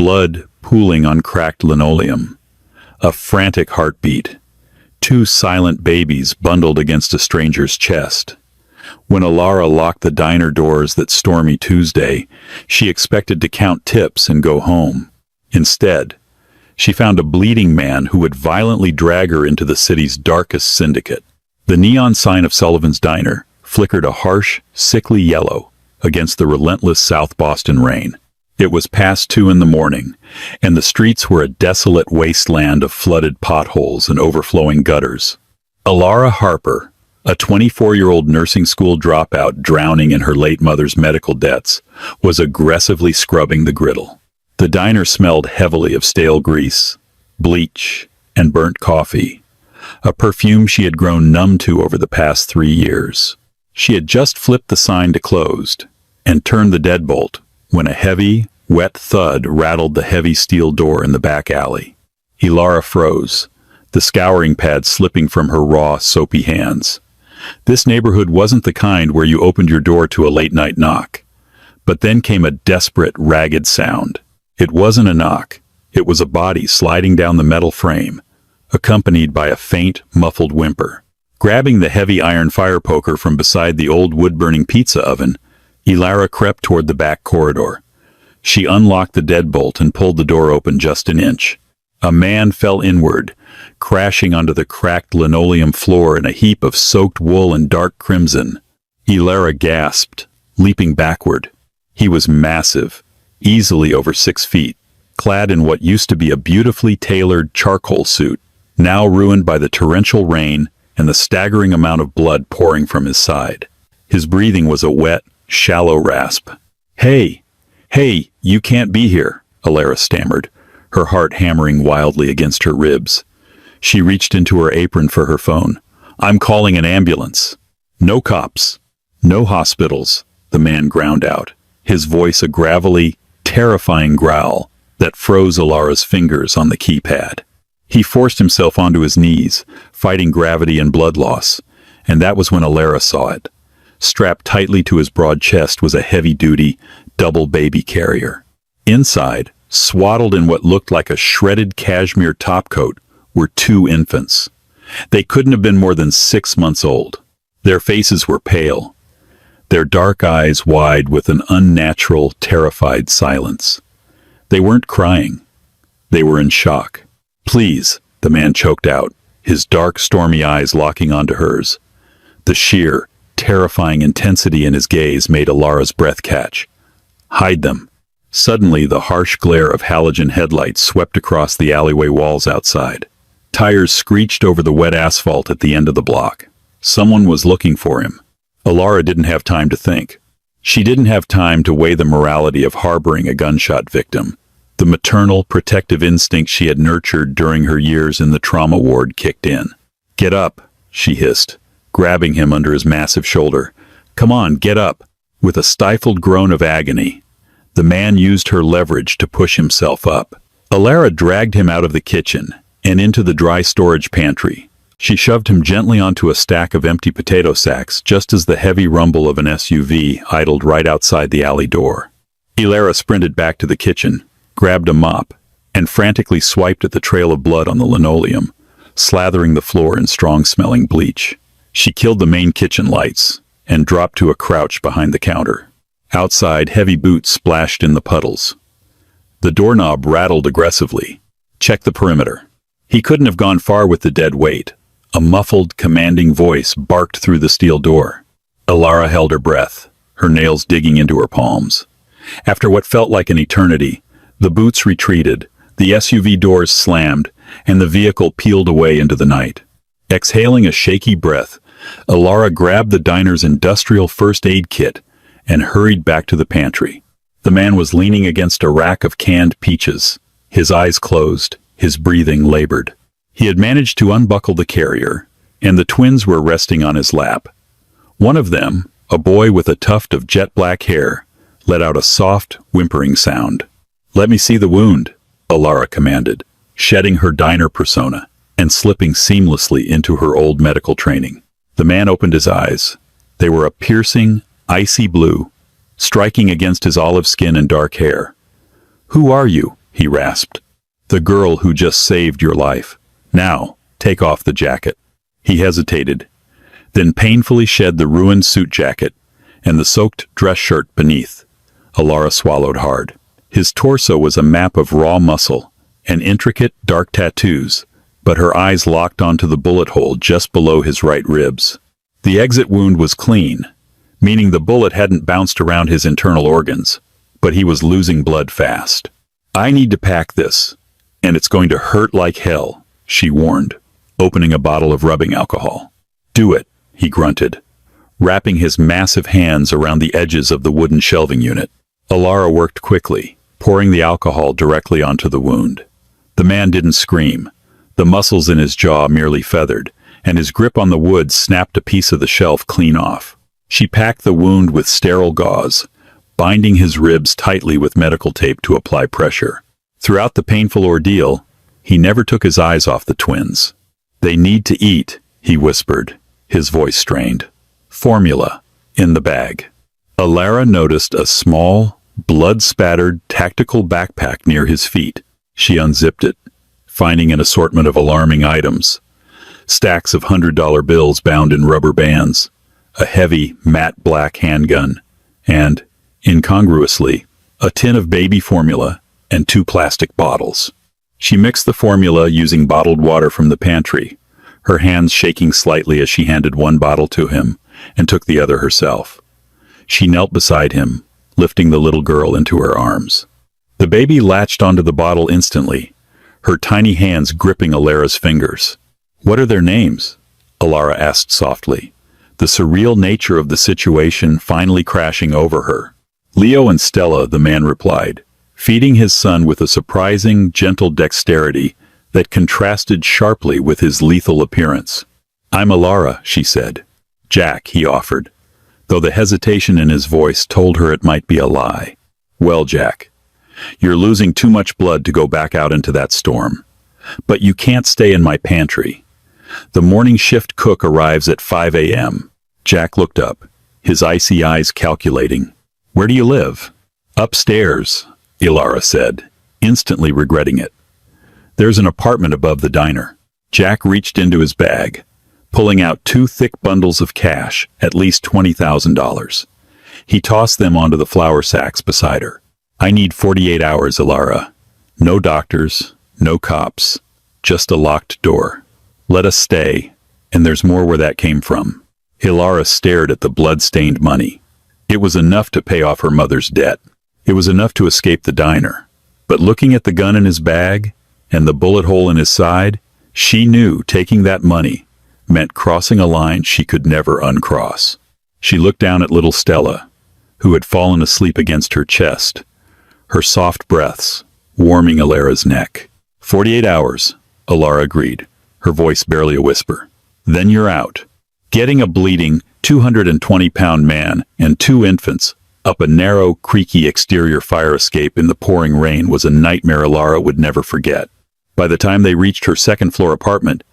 blood pooling on cracked linoleum. A frantic heartbeat. Two silent babies bundled against a stranger's chest. When Aara locked the diner doors that stormy Tuesday, she expected to count tips and go home. Instead, she found a bleeding man who would violently drag her into the city's darkest syndicate. The neon sign of Sullivan's Diner flickered a harsh, sickly yellow against the relentless South Boston rain. It was past 2 in the morning, and the streets were a desolate wasteland of flooded potholes and overflowing gutters. Aara Harper, a 24-year-old nursing school dropout drowning in her late mother's medical debts, was aggressively scrubbing the griddle. The diner smelled heavily of stale grease, bleach, and burnt coffee, a perfume she had grown numb to over the past 3 years. She had just flipped the sign to closed and turned the deadbolt when a heavy, wet thud rattled the heavy steel door in the back alley. Aara froze, the scouring pad slipping from her raw, soapy hands. This neighborhood wasn't the kind where you opened your door to a late-night knock. But then came a desperate, ragged sound. It wasn't a knock. It was a body sliding down the metal frame, accompanied by a faint, muffled whimper. Grabbing the heavy iron fire poker from beside the old wood-burning pizza oven, Aara crept toward the back corridor. She unlocked the deadbolt and pulled the door open just an inch. A man fell inward, crashing onto the cracked linoleum floor in a heap of soaked wool and dark crimson. Aara gasped, leaping backward. He was massive, easily over 6 feet, clad in what used to be a beautifully tailored charcoal suit, now ruined by the torrential rain and the staggering amount of blood pouring from his side. His breathing was a wet, shallow rasp. Hey, you can't be here," Aara stammered, her heart hammering wildly against her ribs. She reached into her apron for her phone. "I'm calling an ambulance." "No cops. No hospitals," the man ground out, his voice a gravelly, terrifying growl that froze Alara's fingers on the keypad. He forced himself onto his knees, fighting gravity and blood loss, and that was when Aara saw it. Strapped tightly to his broad chest was a heavy-duty, double baby carrier. Inside, swaddled in what looked like a shredded cashmere topcoat, were 2 infants. They couldn't have been more than 6 months old. Their faces were pale, their dark eyes wide with an unnatural, terrified silence. They weren't crying. They were in shock. "Please," the man choked out, his dark, stormy eyes locking onto hers. The sheer, terrifying intensity in his gaze made Alara's breath catch. "Hide them." Suddenly, the harsh glare of halogen headlights swept across the alleyway walls outside. Tires screeched over the wet asphalt at the end of the block. Someone was looking for him. Aara didn't have time to think. She didn't have time to weigh the morality of harboring a gunshot victim. The maternal, protective instinct she had nurtured during her years in the trauma ward kicked in. "Get up," she hissed, grabbing him under his massive shoulder. "Come on, get up." With a stifled groan of agony, the man used her leverage to push himself up. Aara dragged him out of the kitchen and into the dry storage pantry. She shoved him gently onto a stack of empty potato sacks just as the heavy rumble of an SUV idled right outside the alley door. Aara sprinted back to the kitchen, grabbed a mop, and frantically swiped at the trail of blood on the linoleum, slathering the floor in strong-smelling bleach. She killed the main kitchen lights and dropped to a crouch behind the counter. Outside, heavy boots splashed in the puddles. The doorknob rattled aggressively. "Check the perimeter." He couldn't have gone far with the dead weight. A muffled, commanding voice barked through the steel door. Aara held her breath, her nails digging into her palms. After what felt like an eternity, the boots retreated, the SUV doors slammed, and the vehicle peeled away into the night. Exhaling a shaky breath, Aara grabbed the diner's industrial first aid kit and hurried back to the pantry. The man was leaning against a rack of canned peaches, his eyes closed, his breathing labored. He had managed to unbuckle the carrier, and the twins were resting on his lap. One of them, a boy with a tuft of jet-black hair, let out a soft, whimpering sound. "Let me see the wound," Aara commanded, shedding her diner persona and slipping seamlessly into her old medical training. The man opened his eyes. They were a piercing, icy blue, striking against his olive skin and dark hair. "Who are you?" he rasped. "The girl who just saved your life. Now, take off the jacket." He hesitated, then painfully shed the ruined suit jacket and the soaked dress shirt beneath. Aara swallowed hard. His torso was a map of raw muscle and intricate, dark tattoos, but her eyes locked onto the bullet hole just below his right ribs. The exit wound was clean, meaning the bullet hadn't bounced around his internal organs, but he was losing blood fast. "I need to pack this, and it's going to hurt like hell," she warned, opening a bottle of rubbing alcohol. "Do it," he grunted, wrapping his massive hands around the edges of the wooden shelving unit. Aara worked quickly, pouring the alcohol directly onto the wound. The man didn't scream. The muscles in his jaw merely feathered, and his grip on the wood snapped a piece of the shelf clean off. She packed the wound with sterile gauze, binding his ribs tightly with medical tape to apply pressure. Throughout the painful ordeal, he never took his eyes off the twins. "They need to eat," he whispered, his voice strained. "Formula, in the bag." Aara noticed a small, blood-spattered tactical backpack near his feet. She unzipped it, finding an assortment of alarming items. Stacks of $100 bills bound in rubber bands, a heavy, matte black handgun, and, incongruously, a tin of baby formula and 2 plastic bottles. She mixed the formula using bottled water from the pantry, her hands shaking slightly as she handed one bottle to him and took the other herself. She knelt beside him, lifting the little girl into her arms. The baby latched onto the bottle instantly, her tiny hands gripping Alara's fingers. "What are their names?" Aara asked softly, the surreal nature of the situation finally crashing over her. "Leo and Stella," the man replied, feeding his son with a surprising, gentle dexterity that contrasted sharply with his lethal appearance. "I'm Aara," she said. "Jack," he offered, though the hesitation in his voice told her it might be a lie. "Well, Jack, you're losing too much blood to go back out into that storm. But you can't stay in my pantry. The morning shift cook arrives at 5 a.m. Jack looked up, his icy eyes calculating. "Where do you live?" "Upstairs," Aara said, instantly regretting it. "There's an apartment above the diner." Jack reached into his bag, pulling out 2 thick bundles of cash, at least $20,000. He tossed them onto the flour sacks beside her. "I need 48 hours, Aara. No doctors, no cops, just a locked door. Let us stay, and there's more where that came from." Aara stared at the blood-stained money. It was enough to pay off her mother's debt. It was enough to escape the diner. But looking at the gun in his bag and the bullet hole in his side, she knew taking that money meant crossing a line she could never uncross. She looked down at little Stella, who had fallen asleep against her chest, her soft breaths warming Alara's neck. 48 hours, Aara agreed, her voice barely a whisper. "Then you're out." Getting a bleeding, 220-pound man and 2 infants up a narrow, creaky exterior fire escape in the pouring rain was a nightmare Aara would never forget. By the time they reached her second-floor apartment,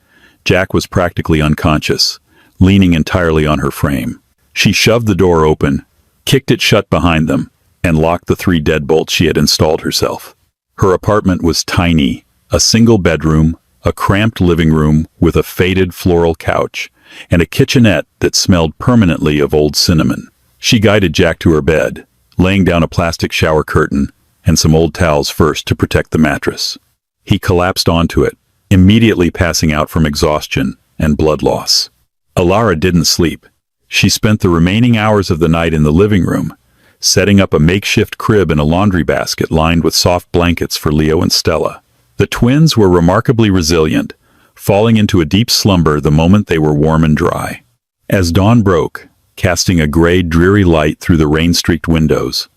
Jack was practically unconscious, leaning entirely on her frame. She shoved the door open, kicked it shut behind them, and locked the 3 deadbolts she had installed herself. Her apartment was tiny, a single bedroom, a cramped living room with a faded floral couch, and a kitchenette that smelled permanently of old cinnamon. She guided Jack to her bed, laying down a plastic shower curtain and some old towels first to protect the mattress. He collapsed onto it, immediately passing out from exhaustion and blood loss. Aara didn't sleep. She spent the remaining hours of the night in the living room, setting up a makeshift crib and a laundry basket lined with soft blankets for Leo and Stella. The twins were remarkably resilient, falling into a deep slumber the moment they were warm and dry. As dawn broke, casting a gray, dreary light through the rain-streaked windows,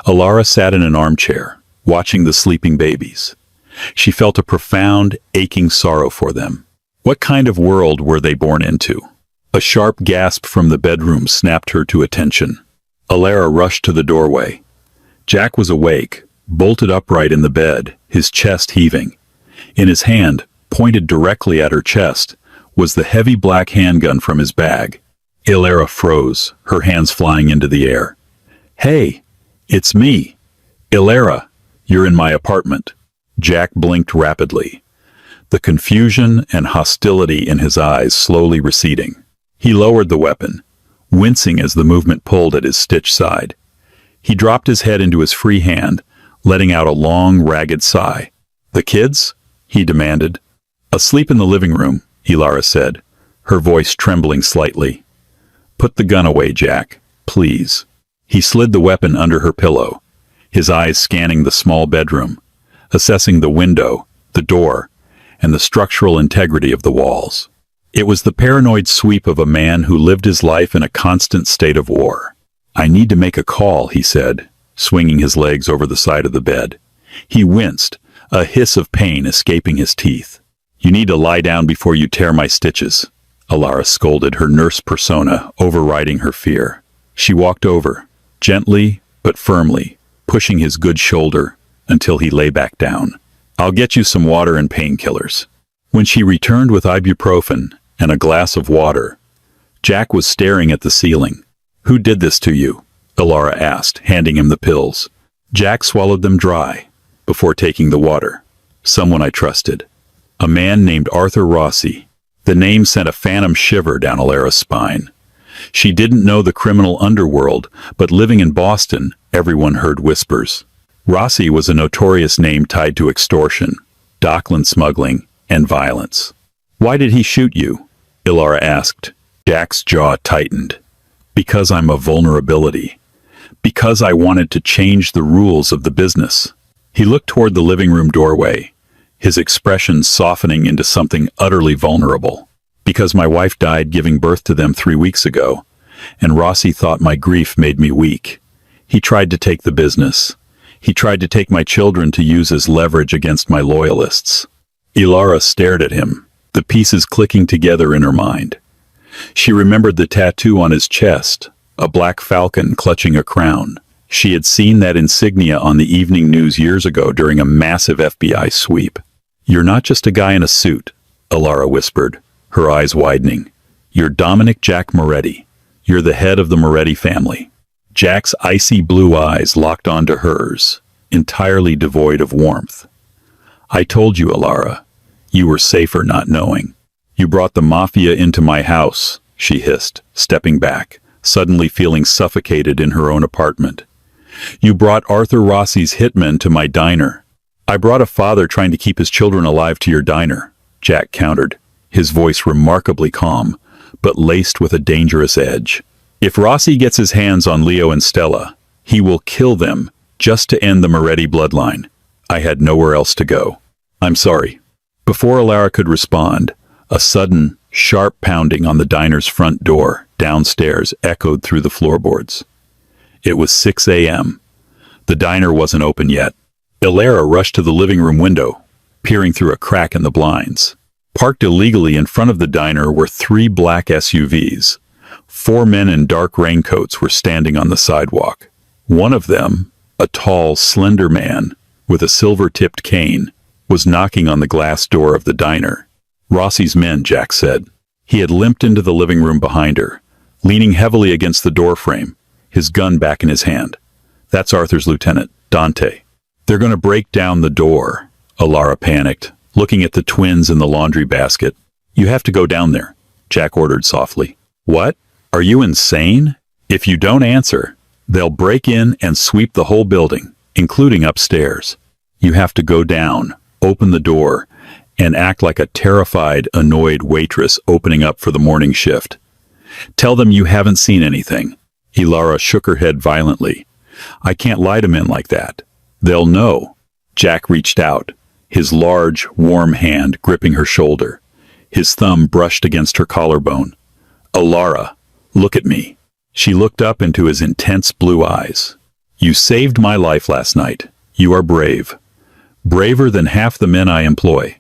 Aara sat in an armchair, watching the sleeping babies. She felt a profound, aching sorrow for them. What kind of world were they born into? A sharp gasp from the bedroom snapped her to attention. Aara rushed to the doorway. Jack was awake, bolted upright in the bed, his chest heaving. In his hand, pointed directly at her chest, was the heavy black handgun from his bag. Aara froze, her hands flying into the air. "Hey, it's me. Aara, you're in my apartment." Jack blinked rapidly, the confusion and hostility in his eyes slowly receding. He lowered the weapon, wincing as the movement pulled at his stitched side. He dropped his head into his free hand, letting out a long, ragged sigh. "The kids?" he demanded. "Asleep in the living room," Aara said, her voice trembling slightly. "Put the gun away, Jack, please." He slid the weapon under her pillow, his eyes scanning the small bedroom, assessing the window, the door, and the structural integrity of the walls. It was the paranoid sweep of a man who lived his life in a constant state of war. "I need to make a call," he said, swinging his legs over the side of the bed. He winced, a hiss of pain escaping his teeth. "You need to lie down before you tear my stitches," Aara scolded, her nurse persona overriding her fear. She walked over, gently but firmly, pushing his good shoulder until he lay back down. "I'll get you some water and painkillers." When she returned with ibuprofen and a glass of water, Jack was staring at the ceiling. "Who did this to you?" Aara asked, handing him the pills. Jack swallowed them dry before taking the water. "Someone I trusted. A man named Arthur Rossi." The name sent a phantom shiver down Aara's spine. She didn't know the criminal underworld, but living in Boston, everyone heard whispers. Rossi was a notorious name tied to extortion, dockland smuggling, and violence. "Why did he shoot you?" Aara asked. Jack's jaw tightened. "Because I'm a vulnerability. Because I wanted to change the rules of the business." He looked toward the living room doorway, his expression softening into something utterly vulnerable. "Because my wife died giving birth to them 3 weeks ago, and Rossi thought my grief made me weak. He tried to take the business. He tried to take my children to use as leverage against my loyalists." Aara stared at him, the pieces clicking together in her mind. She remembered the tattoo on his chest, a black falcon clutching a crown. She had seen that insignia on the evening news years ago during a massive FBI sweep. "You're not just a guy in a suit," Aara whispered, her eyes widening. "You're Dominic Jack Moretti. You're the head of the Moretti family." Jack's icy blue eyes locked onto hers, entirely devoid of warmth. "I told you, Aara. You were safer not knowing. You brought the Mafia into my house," she hissed, stepping back, suddenly feeling suffocated in her own apartment. "You brought Arthur Rossi's hitmen to my diner." "I brought a father trying to keep his children alive to your diner," Jack countered, his voice remarkably calm, but laced with a dangerous edge. "If Rossi gets his hands on Leo and Stella, he will kill them just to end the Moretti bloodline. I had nowhere else to go. I'm sorry." Before Aara could respond, a sudden, sharp pounding on the diner's front door downstairs echoed through the floorboards. It was 6 a.m. The diner wasn't open yet. Aara rushed to the living room window, peering through a crack in the blinds. Parked illegally in front of the diner were 3 black SUVs. 4 men in dark raincoats were standing on the sidewalk. One of them, a tall, slender man with a silver-tipped cane, was knocking on the glass door of the diner. "Rossi's men," Jack said. He had limped into the living room behind her, leaning heavily against the doorframe, his gun back in his hand. "That's Arthur's lieutenant, Dante." "They're going to break down the door," Aara panicked, looking at the twins in the laundry basket. "You have to go down there," Jack ordered softly. "What? Are you insane? If you don't answer, they'll break in and sweep the whole building, including upstairs. You have to go down, open the door, and act like a terrified, annoyed waitress opening up for the morning shift. Tell them you haven't seen anything." Aara shook her head violently. "I can't lie to men like that. They'll know." Jack reached out, his large, warm hand gripping her shoulder. His thumb brushed against her collarbone. "Aara, look at me." She looked up into his intense blue eyes. "You saved my life last night. You are brave. Braver than half the men I employ.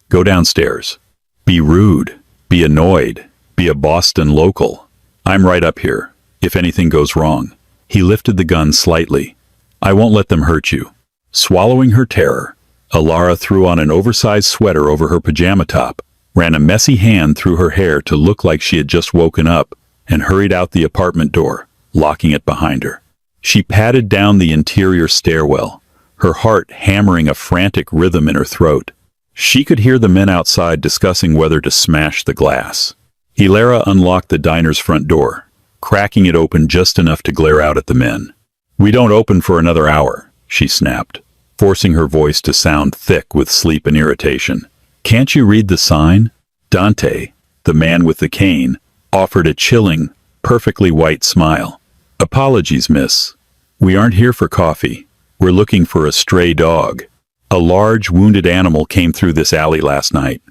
Go downstairs. Be rude. Be annoyed. Be a Boston local. I'm right up here, if anything goes wrong." He lifted the gun slightly. "I won't let them hurt you." Swallowing her terror, Aara threw on an oversized sweater over her pajama top, ran a messy hand through her hair to look like she had just woken up, and hurried out the apartment door, locking it behind her. She padded down the interior stairwell, her heart hammering a frantic rhythm in her throat. She could hear the men outside discussing whether to smash the glass. Aara unlocked the diner's front door, cracking it open just enough to glare out at the men. "We don't open for another hour," she snapped, forcing her voice to sound thick with sleep and irritation. "Can't you read the sign?" Dante, the man with the cane, offered a chilling, perfectly white smile. "Apologies, miss. We aren't here for coffee. We're looking for a stray dog. A large, wounded animal came through this alley last night.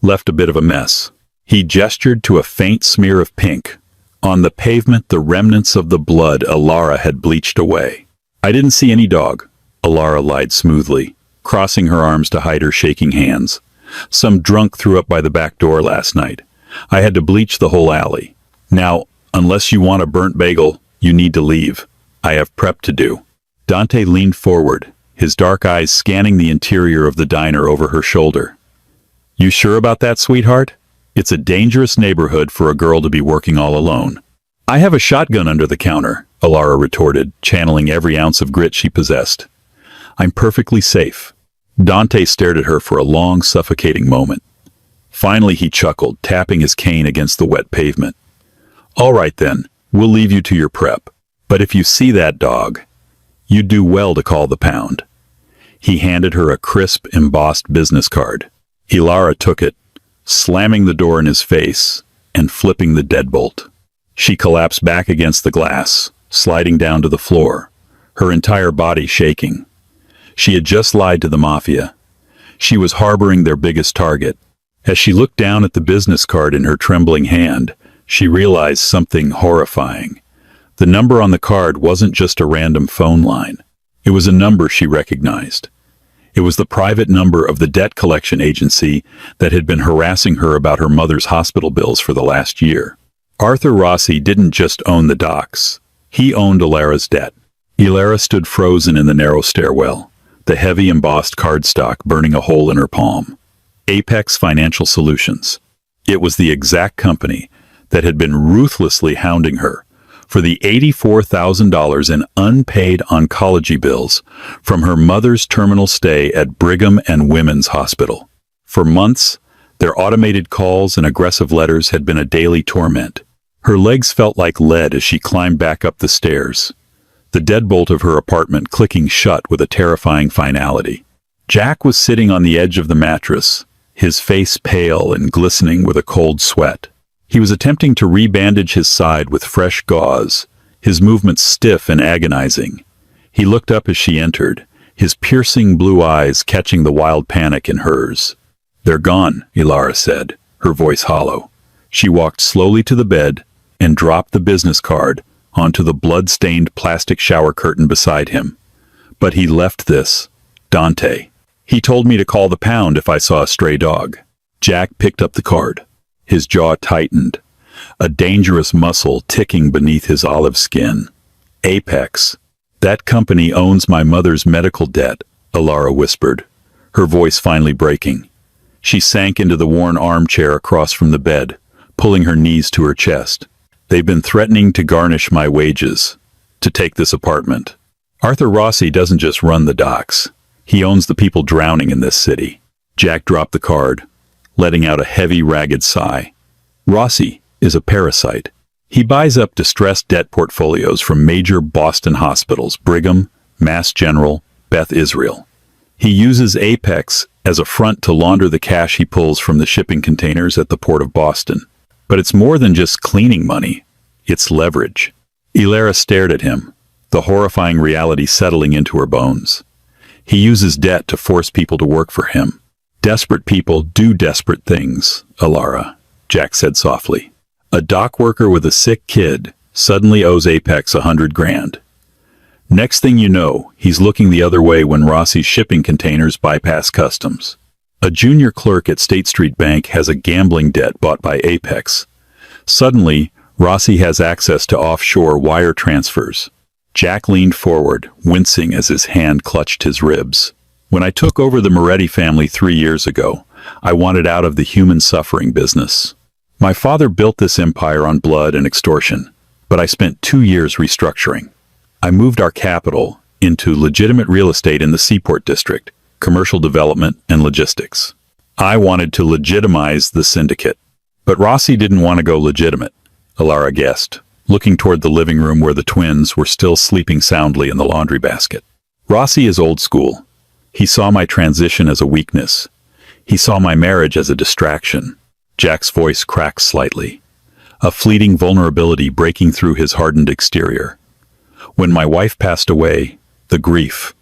Left a bit of a mess." He gestured to a faint smear of pink. On the pavement, the remnants of the blood Aara had bleached away. "I didn't see any dog," Aara lied smoothly, crossing her arms to hide her shaking hands. "Some drunk threw up by the back door last night. I had to bleach the whole alley. Now, unless you want a burnt bagel, you need to leave. I have prep to do." Dante leaned forward, his dark eyes scanning the interior of the diner over her shoulder. "You sure about that, sweetheart? It's a dangerous neighborhood for a girl to be working all alone." "I have a shotgun under the counter," Aara retorted, channeling every ounce of grit she possessed. "I'm perfectly safe." Dante stared at her for a long, suffocating moment. Finally he chuckled, tapping his cane against the wet pavement. "All right then, we'll leave you to your prep. But if you see that dog, you'd do well to call the pound." He handed her a crisp, embossed business card. Aara took it, slamming the door in his face and flipping the deadbolt. She collapsed back against the glass, sliding down to the floor, her entire body shaking. She had just lied to the Mafia. She was harboring their biggest target. As she looked down at the business card in her trembling hand, she realized something horrifying. The number on the card wasn't just a random phone line. It was a number she recognized. It was the private number of the debt collection agency that had been harassing her about her mother's hospital bills for the last year. Arthur Rossi didn't just own the docks. He owned Aara's debt. Aara stood frozen in the narrow stairwell, the heavy embossed cardstock burning a hole in her palm. Apex Financial Solutions. It was the exact company that had been ruthlessly hounding her for the $84,000 in unpaid oncology bills from her mother's terminal stay at Brigham and Women's Hospital. For months, their automated calls and aggressive letters had been a daily torment. Her legs felt like lead as she climbed back up the stairs, the deadbolt of her apartment clicking shut with a terrifying finality. Jack was sitting on the edge of the mattress, his face pale and glistening with a cold sweat. He was attempting to rebandage his side with fresh gauze, his movements stiff and agonizing. He looked up as she entered, his piercing blue eyes catching the wild panic in hers. "They're gone," Aara said, her voice hollow. She walked slowly to the bed and dropped the business card onto the blood-stained plastic shower curtain beside him. "But he left this, Dante. He told me to call the pound if I saw a stray dog." Jack picked up the card. His jaw tightened, a dangerous muscle ticking beneath his olive skin. "Apex. That company owns my mother's medical debt," Aara whispered, her voice finally breaking. She sank into the worn armchair across from the bed, pulling her knees to her chest. "They've been threatening to garnish my wages, to take this apartment. Arthur Rossi doesn't just run the docks. He owns the people drowning in this city." Jack dropped the card, letting out a heavy, ragged sigh. "Rossi is a parasite. He buys up distressed debt portfolios from major Boston hospitals, Brigham, Mass General, Beth Israel. He uses Apex as a front to launder the cash he pulls from the shipping containers at the port of Boston. But it's more than just cleaning money. It's leverage." Aara stared at him, the horrifying reality settling into her bones. He uses debt to force people to work for him. "Desperate people do desperate things, Aara," Jack said softly. "A dock worker with a sick kid suddenly owes Apex $100,000. Next thing you know, he's looking the other way when Rossi's shipping containers bypass customs. A junior clerk at State Street Bank has a gambling debt bought by Apex. Suddenly, Rossi has access to offshore wire transfers." Jack leaned forward, wincing as his hand clutched his ribs. "When I took over the Moretti family 3 years ago, I wanted out of the human suffering business. My father built this empire on blood and extortion, but I spent 2 years restructuring. I moved our capital into legitimate real estate in the Seaport District, commercial development, and logistics. I wanted to legitimize the syndicate. But Rossi didn't want to go legitimate, Aara guessed, looking toward the living room where the twins were still sleeping soundly in the laundry basket. Rossi is old school. He saw my transition as a weakness. He saw my marriage as a distraction. Jack's voice cracked slightly, a fleeting vulnerability breaking through his hardened exterior. When my wife passed away, the grief,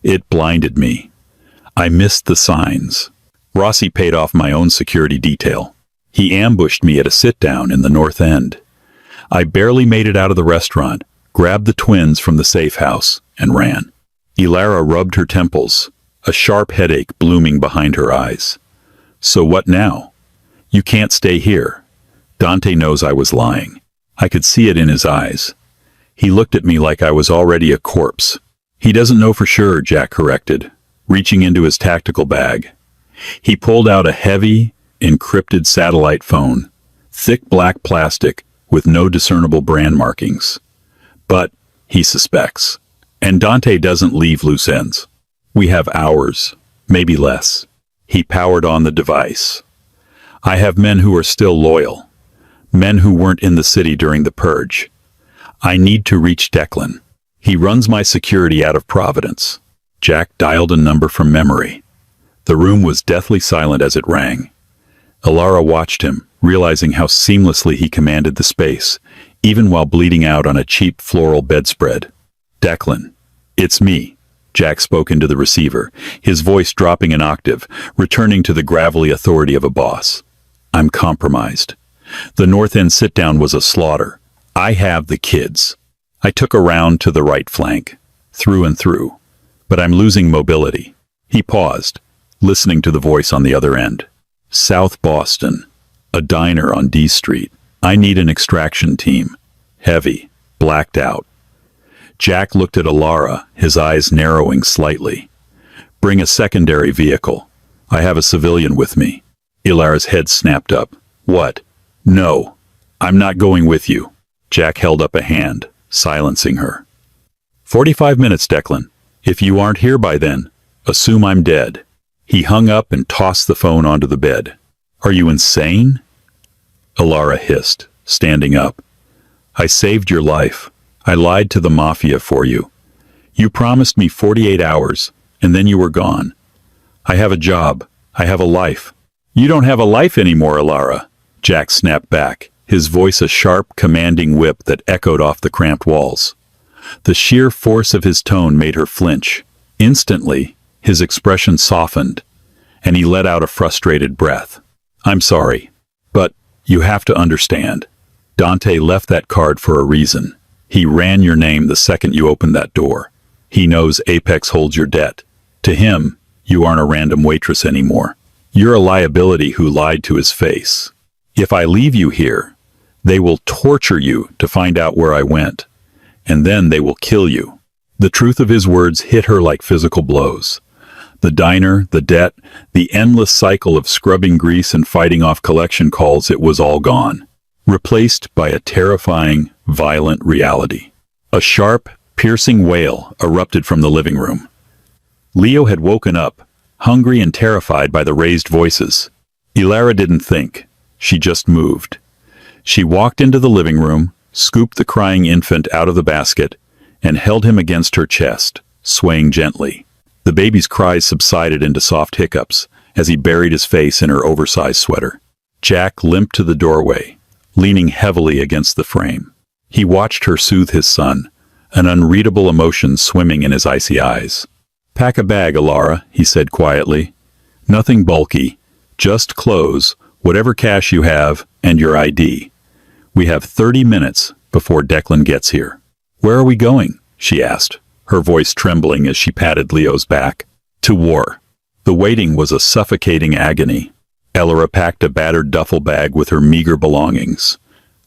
it blinded me. I missed the signs. Rossi paid off my own security detail. He ambushed me at a sit-down in the North End. I barely made it out of the restaurant, grabbed the twins from the safe house, and ran. Aara rubbed her temples, a sharp headache blooming behind her eyes. So what now? You can't stay here. Dante knows I was lying. I could see it in his eyes. He looked at me like I was already a corpse. He doesn't know for sure, Jack corrected, reaching into his tactical bag. He pulled out a heavy, encrypted satellite phone, thick black plastic with no discernible brand markings. But he suspects. And Dante doesn't leave loose ends. We have hours, maybe less. He powered on the device. I have men who are still loyal, men who weren't in the city during the purge. I need to reach Declan. He runs my security out of Providence. Jack dialed a number from memory. The room was deathly silent as it rang. Aara watched him, realizing how seamlessly he commanded the space, even while bleeding out on a cheap floral bedspread. Declan, it's me. Jack spoke into the receiver, his voice dropping an octave, returning to the gravelly authority of a boss. I'm compromised. The North End sit-down was a slaughter. I have the kids. I took a round to the right flank, through and through, but I'm losing mobility. He paused, listening to the voice on the other end. South Boston, a diner on D Street. I need an extraction team. Heavy, blacked out. Jack looked at Aara, his eyes narrowing slightly. Bring a secondary vehicle. I have a civilian with me. Aara's head snapped up. What? No. I'm not going with you. Jack held up a hand, silencing her. 45 minutes, Declan. If you aren't here by then, assume I'm dead. He hung up and tossed the phone onto the bed. Are you insane? Aara hissed, standing up. I saved your life. I lied to the Mafia for you. You promised me 48 hours, and then you were gone. I have a job. I have a life. You don't have a life anymore, Aara. Jack snapped back, his voice a sharp, commanding whip that echoed off the cramped walls. The sheer force of his tone made her flinch. Instantly, his expression softened, and he let out a frustrated breath. I'm sorry, but you have to understand. Dante left that card for a reason. He ran your name the second you opened that door. He knows Apex holds your debt. To him, you aren't a random waitress anymore. You're a liability who lied to his face. If I leave you here, they will torture you to find out where I went, and then they will kill you. The truth of his words hit her like physical blows. The diner, the debt, the endless cycle of scrubbing grease and fighting off collection calls, it was all gone. Replaced by a terrifying, violent reality. A sharp, piercing wail erupted from the living room. Leo had woken up, hungry and terrified by the raised voices. Aara didn't think. She just moved. She walked into the living room, scooped the crying infant out of the basket, and held him against her chest, swaying gently. The baby's cries subsided into soft hiccups as he buried his face in her oversized sweater. Jack limped to the doorway, leaning heavily against the frame. He watched her soothe his son, an unreadable emotion swimming in his icy eyes. Pack a bag, Aara, he said quietly. Nothing bulky, just clothes, whatever cash you have, and your ID. We have 30 minutes before Declan gets here. Where are we going? She asked, her voice trembling as she patted Leo's back. To war. The waiting was a suffocating agony. Aara packed a battered duffel bag with her meager belongings.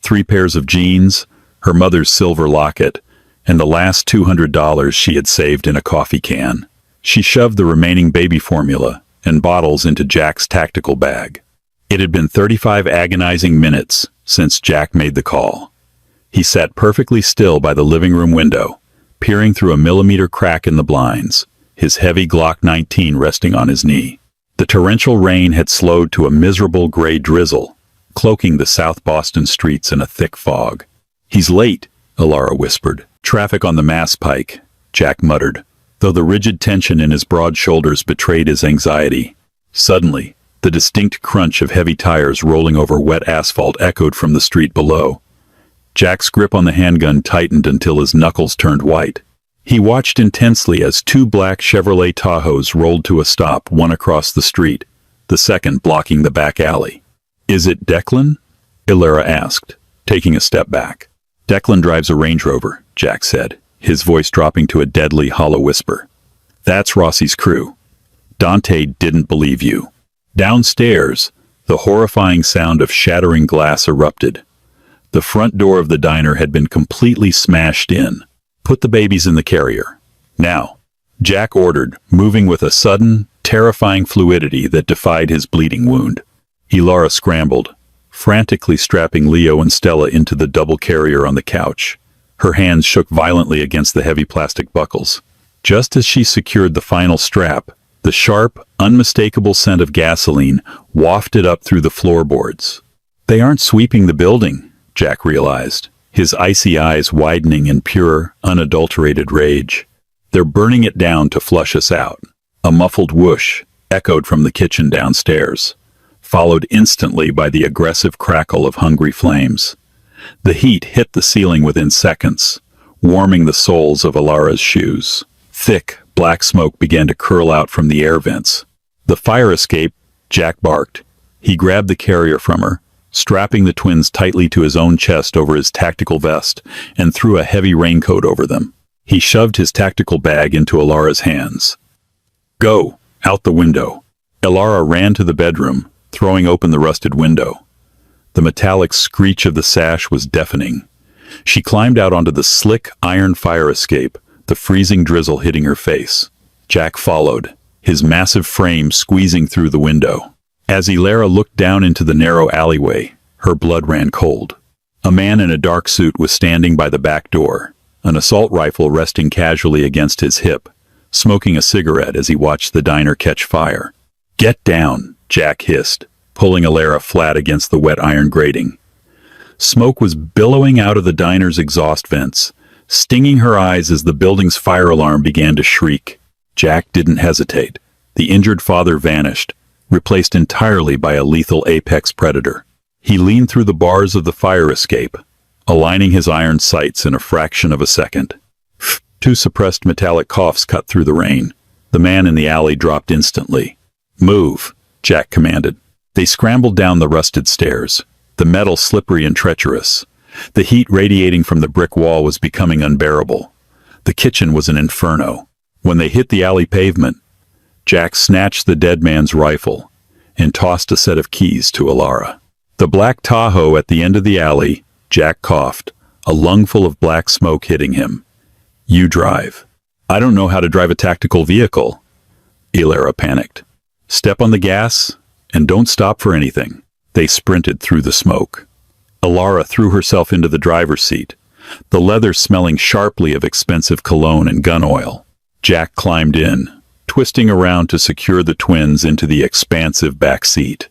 3 pairs of jeans, her mother's silver locket, and the last $200 she had saved in a coffee can. She shoved the remaining baby formula and bottles into Jack's tactical bag. It had been 35 agonizing minutes since Jack made the call. He sat perfectly still by the living room window, peering through a millimeter crack in the blinds, his heavy Glock 19 resting on his knee. The torrential rain had slowed to a miserable gray drizzle, cloaking the South Boston streets in a thick fog. "He's late," Aara whispered. "Traffic on the Mass Pike," Jack muttered, though the rigid tension in his broad shoulders betrayed his anxiety. Suddenly, the distinct crunch of heavy tires rolling over wet asphalt echoed from the street below. Jack's grip on the handgun tightened until his knuckles turned white. He watched intensely as two black Chevrolet Tahoes rolled to a stop, one across the street, the second blocking the back alley. "Is it Declan?" Aara asked, taking a step back. "Declan drives a Range Rover," Jack said, his voice dropping to a deadly, hollow whisper. "That's Rossi's crew. Dante didn't believe you." Downstairs, the horrifying sound of shattering glass erupted. The front door of the diner had been completely smashed in. "Put the babies in the carrier. Now," Jack ordered, moving with a sudden, terrifying fluidity that defied his bleeding wound. Aara scrambled, frantically strapping Leo and Stella into the double carrier on the couch. Her hands shook violently against the heavy plastic buckles. Just as she secured the final strap, the sharp, unmistakable scent of gasoline wafted up through the floorboards. "They aren't sweeping the building," Jack realized, his icy eyes widening in pure, unadulterated rage. "They're burning it down to flush us out." A muffled whoosh echoed from the kitchen downstairs, followed instantly by the aggressive crackle of hungry flames. The heat hit the ceiling within seconds, warming the soles of Aara's shoes. Thick, black smoke began to curl out from the air vents. "The fire escape," Jack barked. He grabbed the carrier from her, strapping the twins tightly to his own chest over his tactical vest, and threw a heavy raincoat over them. He shoved his tactical bag into Aara's hands. "Go, out the window." Aara ran to the bedroom, throwing open the rusted window. The metallic screech of the sash was deafening. She climbed out onto the slick, iron fire escape, the freezing drizzle hitting her face. Jack followed, his massive frame squeezing through the window. As Aara looked down into the narrow alleyway, her blood ran cold. A man in a dark suit was standing by the back door, an assault rifle resting casually against his hip, smoking a cigarette as he watched the diner catch fire. "Get down," Jack hissed, pulling Aara flat against the wet iron grating. Smoke was billowing out of the diner's exhaust vents, stinging her eyes as the building's fire alarm began to shriek. Jack didn't hesitate. The injured father vanished, replaced entirely by a lethal apex predator. He leaned through the bars of the fire escape, aligning his iron sights in a fraction of a second. Two suppressed metallic coughs cut through the rain. The man in the alley dropped instantly. "Move," Jack commanded. They scrambled down the rusted stairs, the metal slippery and treacherous. The heat radiating from the brick wall was becoming unbearable. The kitchen was an inferno. When they hit the alley pavement, Jack snatched the dead man's rifle and tossed a set of keys to Aara. The black Tahoe at the end of the alley, Jack coughed, a lungful of black smoke hitting him. "You drive." "I don't know how to drive a tactical vehicle," Aara panicked. "Step on the gas and don't stop for anything." They sprinted through the smoke. Aara threw herself into the driver's seat, the leather smelling sharply of expensive cologne and gun oil. Jack climbed in, twisting around to secure the twins into the expansive back seat.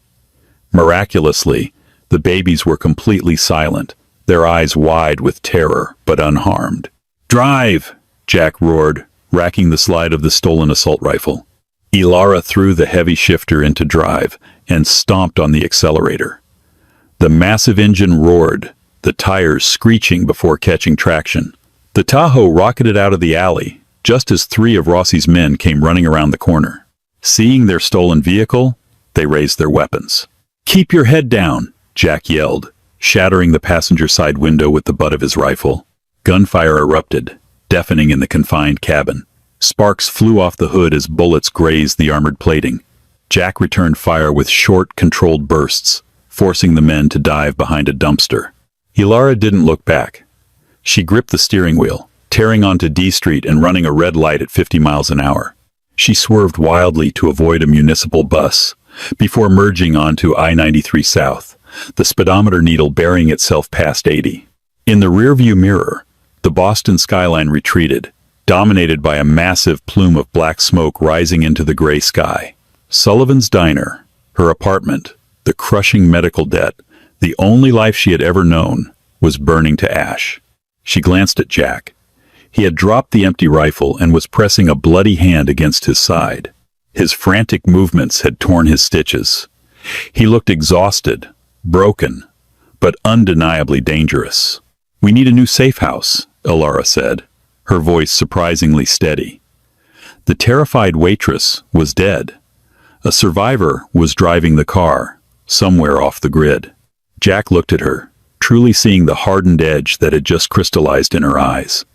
Miraculously, the babies were completely silent, their eyes wide with terror but unharmed. "Drive!" Jack roared, racking the slide of the stolen assault rifle. Aara threw the heavy shifter into drive and stomped on the accelerator. The massive engine roared, the tires screeching before catching traction. The Tahoe rocketed out of the alley, just as three of Rossi's men came running around the corner. Seeing their stolen vehicle, they raised their weapons. "Keep your head down," Jack yelled, shattering the passenger side window with the butt of his rifle. Gunfire erupted, deafening in the confined cabin. Sparks flew off the hood as bullets grazed the armored plating. Jack returned fire with short, controlled bursts, forcing the men to dive behind a dumpster. Aara didn't look back. She gripped the steering wheel, tearing onto D Street and running a red light at 50 miles an hour. She swerved wildly to avoid a municipal bus, before merging onto I-93 South, the speedometer needle burying itself past 80. In the rearview mirror, the Boston skyline retreated, dominated by a massive plume of black smoke rising into the gray sky. Sullivan's diner, her apartment, the crushing medical debt, the only life she had ever known, was burning to ash. She glanced at Jack. He had dropped the empty rifle and was pressing a bloody hand against his side. His frantic movements had torn his stitches. He looked exhausted, broken, but undeniably dangerous. "We need a new safe house," Aara said, her voice surprisingly steady. The terrified waitress was dead. A survivor was driving the car, somewhere off the grid. Jack looked at her, truly seeing the hardened edge that had just crystallized in her eyes.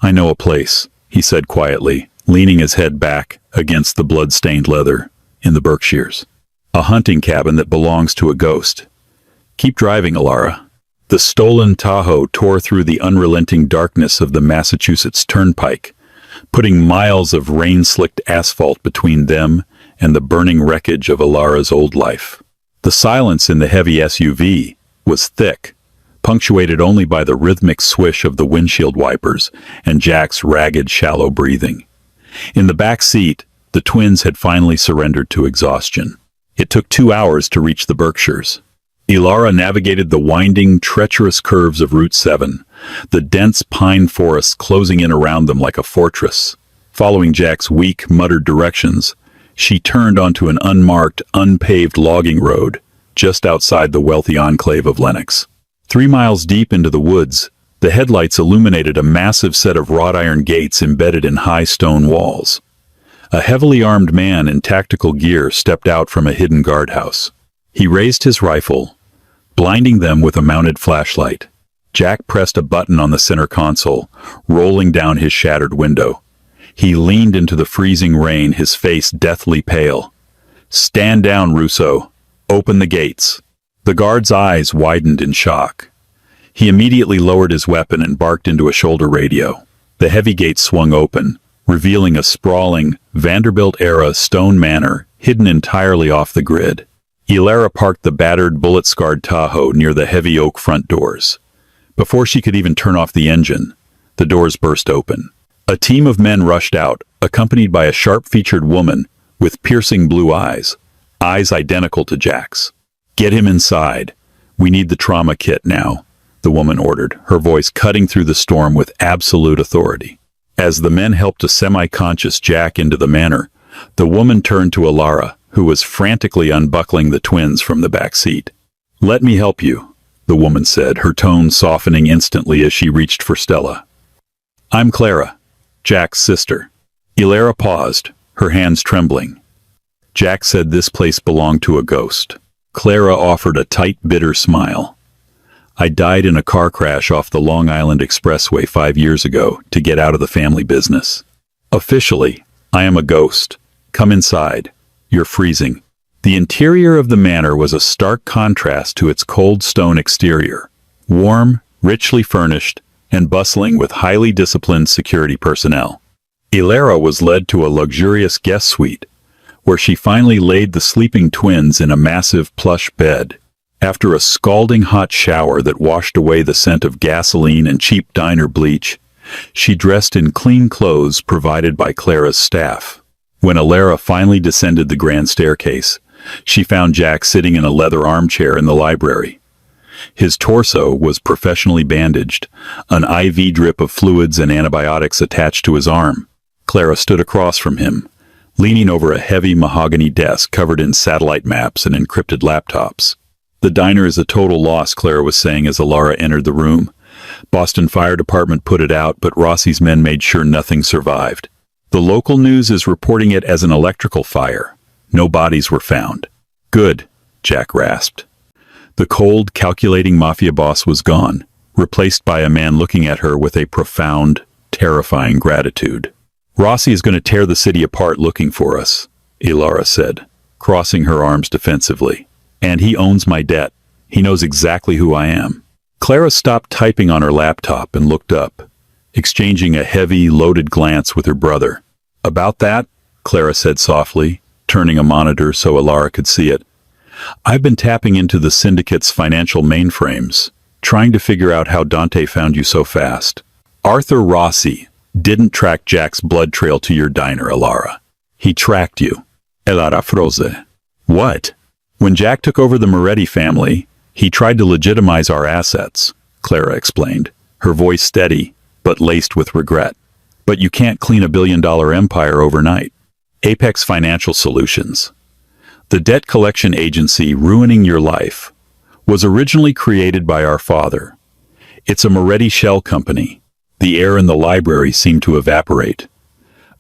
"I know a place," he said quietly, leaning his head back against the blood-stained leather, "in the Berkshires. A hunting cabin that belongs to a ghost. Keep driving, Aara." The stolen Tahoe tore through the unrelenting darkness of the Massachusetts Turnpike, putting miles of rain-slicked asphalt between them and the burning wreckage of Alaara's old life. The silence in the heavy SUV was thick, punctuated only by the rhythmic swish of the windshield wipers and Jack's ragged, shallow breathing. In the back seat, the twins had finally surrendered to exhaustion. It took 2 hours to reach the Berkshires. Aara navigated the winding, treacherous curves of Route 7, the dense pine forests closing in around them like a fortress. Following Jack's weak, muttered directions, she turned onto an unmarked, unpaved logging road just outside the wealthy enclave of Lenox. 3 miles deep into the woods, the headlights illuminated a massive set of wrought iron gates embedded in high stone walls. A heavily armed man in tactical gear stepped out from a hidden guardhouse. He raised his rifle, blinding them with a mounted flashlight. Jack pressed a button on the center console, rolling down his shattered window. He leaned into the freezing rain, his face deathly pale. "Stand down, Russo. Open the gates." The guard's eyes widened in shock. He immediately lowered his weapon and barked into a shoulder radio. The heavy gates swung open, revealing a sprawling, Vanderbilt-era stone manor hidden entirely off the grid. Aara parked the battered, bullet-scarred Tahoe near the heavy oak front doors. Before she could even turn off the engine, the doors burst open. A team of men rushed out, accompanied by a sharp-featured woman with piercing blue eyes identical to Jack's. "Get him inside. We need the trauma kit now," the woman ordered, her voice cutting through the storm with absolute authority. As the men helped a semi-conscious Jack into the manor, the woman turned to Aara, who was frantically unbuckling the twins from the back seat. "Let me help you," the woman said, her tone softening instantly as she reached for Stella. "I'm Clara, Jack's sister." Aara paused, her hands trembling. Jack said this place belonged to a ghost. Clara offered a tight, bitter smile. "I died in a car crash off the Long Island Expressway 5 years ago to get out of the family business. Officially, I am a ghost. Come inside. You're freezing." The interior of the manor was a stark contrast to its cold stone exterior, warm, richly furnished, and bustling with highly disciplined security personnel. Aara was led to a luxurious guest suite, where she finally laid the sleeping twins in a massive plush bed. After a scalding hot shower that washed away the scent of gasoline and cheap diner bleach, she dressed in clean clothes provided by Clara's staff. When Aara finally descended the grand staircase, she found Jack sitting in a leather armchair in the library. His torso was professionally bandaged, an IV drip of fluids and antibiotics attached to his arm. Clara stood across from him, leaning over a heavy mahogany desk covered in satellite maps and encrypted laptops. "The diner is a total loss," Clara was saying as Aara entered the room. "Boston Fire Department put it out, but Rossi's men made sure nothing survived. The local news is reporting it as an electrical fire. No bodies were found." "Good," Jack rasped. The cold, calculating Mafia boss was gone, replaced by a man looking at her with a profound, terrifying gratitude. "Rossi is going to tear the city apart looking for us," Aara said, crossing her arms defensively. "And he owns my debt. He knows exactly who I am." Clara stopped typing on her laptop and looked up, exchanging a heavy, loaded glance with her brother. "About that," Clara said softly, turning a monitor so Aara could see it. "I've been tapping into the syndicate's financial mainframes, trying to figure out how Dante found you so fast. Arthur Rossi, didn't track Jack's blood trail to your diner, Aara. He tracked you. Aara froze. What? When Jack took over the Moretti family, he tried to legitimize our assets, Clara explained, her voice steady, but laced with regret. But you can't clean $1 billion empire overnight. Apex Financial Solutions, the debt collection agency ruining your life, was originally created by our father. It's a Moretti shell company. The air in the library seemed to evaporate.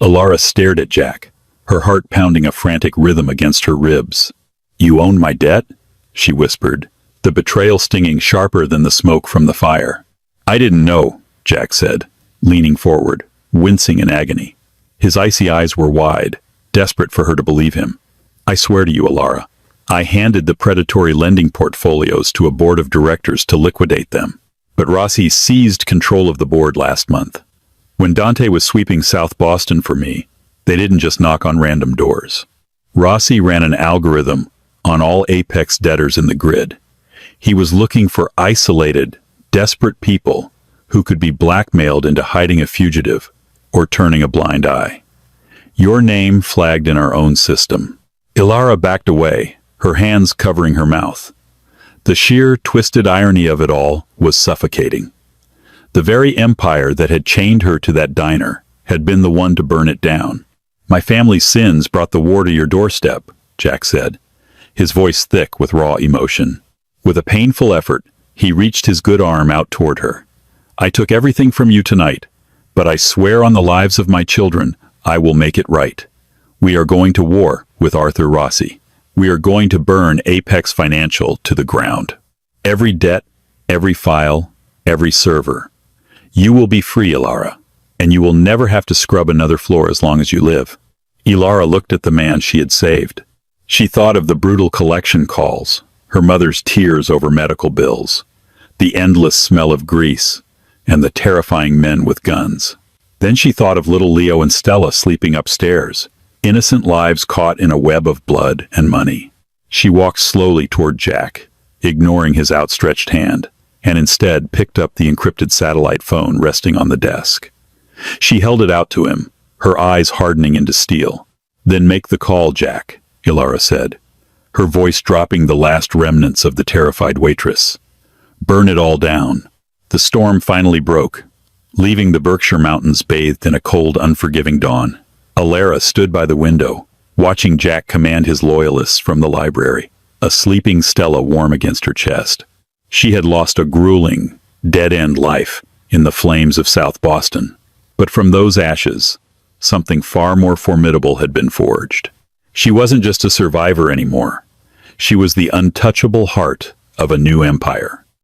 Aara stared at Jack, her heart pounding a frantic rhythm against her ribs. You own my debt? She whispered, the betrayal stinging sharper than the smoke from the fire. I didn't know, Jack said, leaning forward, wincing in agony. His icy eyes were wide, desperate for her to believe him. I swear to you, Aara, I handed the predatory lending portfolios to a board of directors to liquidate them. But Rossi seized control of the board last month. When Dante was sweeping South Boston for me, they didn't just knock on random doors. Rossi ran an algorithm on all Apex debtors in the grid. He was looking for isolated, desperate people who could be blackmailed into hiding a fugitive or turning a blind eye. Your name flagged in our own system. Aara backed away, her hands covering her mouth. The sheer, twisted irony of it all was suffocating. The very empire that had chained her to that diner had been the one to burn it down. My family's sins brought the war to your doorstep, Jack said, his voice thick with raw emotion. With a painful effort, he reached his good arm out toward her. I took everything from you tonight, but I swear on the lives of my children, I will make it right. We are going to war with Arthur Rossi. We are going to burn Apex Financial to the ground. Every debt, every file, every server. You will be free, Aara, and you will never have to scrub another floor as long as you live. Aara looked at the man she had saved. She thought of the brutal collection calls, her mother's tears over medical bills, the endless smell of grease, and the terrifying men with guns. Then she thought of little Leo and Stella sleeping upstairs, innocent lives caught in a web of blood and money. She walked slowly toward Jack, ignoring his outstretched hand, and instead picked up the encrypted satellite phone resting on the desk. She held it out to him, her eyes hardening into steel. Then make the call, Jack, Aara said, her voice dropping the last remnants of the terrified waitress. Burn it all down. The storm finally broke, leaving the Berkshire Mountains bathed in a cold, unforgiving dawn. Aara stood by the window, watching Jack command his loyalists from the library, a sleeping Stella warm against her chest. She had lost a grueling, dead-end life in the flames of South Boston. But from those ashes, something far more formidable had been forged. She wasn't just a survivor anymore. She was the untouchable heart of a new empire.